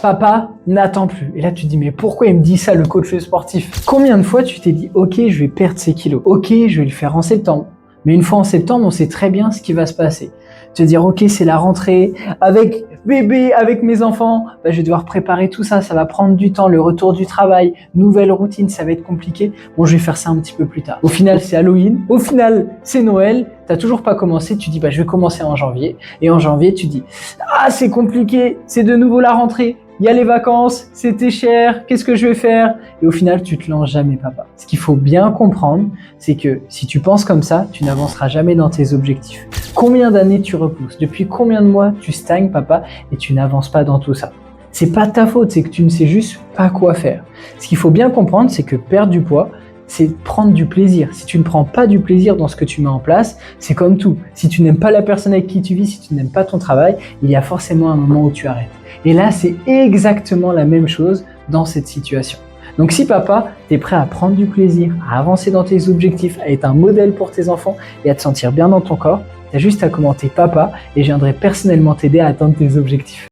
Papa n'attend plus. Et là, tu te dis, mais pourquoi il me dit ça, le coach sportif? Combien de fois tu t'es dit, ok, je vais perdre ces kilos. Ok, je vais le faire en septembre. Mais une fois en septembre, on sait très bien ce qui va se passer. Tu vas dire, ok, c'est la rentrée, avec bébé, avec mes enfants, je vais devoir préparer tout ça, ça va prendre du temps, le retour du travail, nouvelle routine, ça va être compliqué. Bon, je vais faire ça un petit peu plus tard. Au final, c'est Halloween. Au final, c'est Noël. T'as toujours pas commencé. Tu dis, je vais commencer en janvier. Et en janvier, tu dis, ah, c'est compliqué, c'est de nouveau la rentrée. Il y a les vacances, c'était cher, qu'est-ce que je vais faire? Et au final, tu te lances jamais, papa. Ce qu'il faut bien comprendre, c'est que si tu penses comme ça, tu n'avanceras jamais dans tes objectifs. Combien d'années tu repousses? Depuis combien de mois tu stagnes, papa, et tu n'avances pas dans tout ça? C'est pas ta faute, c'est que tu ne sais juste pas quoi faire. Ce qu'il faut bien comprendre, c'est que perdre du poids, c'est prendre du plaisir. Si tu ne prends pas du plaisir dans ce que tu mets en place, c'est comme tout. Si tu n'aimes pas la personne avec qui tu vis, si tu n'aimes pas ton travail, il y a forcément un moment où tu arrêtes. Et là, c'est exactement la même chose dans cette situation. Donc si papa, tu es prêt à prendre du plaisir, à avancer dans tes objectifs, à être un modèle pour tes enfants et à te sentir bien dans ton corps, tu as juste à commenter papa et je viendrai personnellement t'aider à atteindre tes objectifs.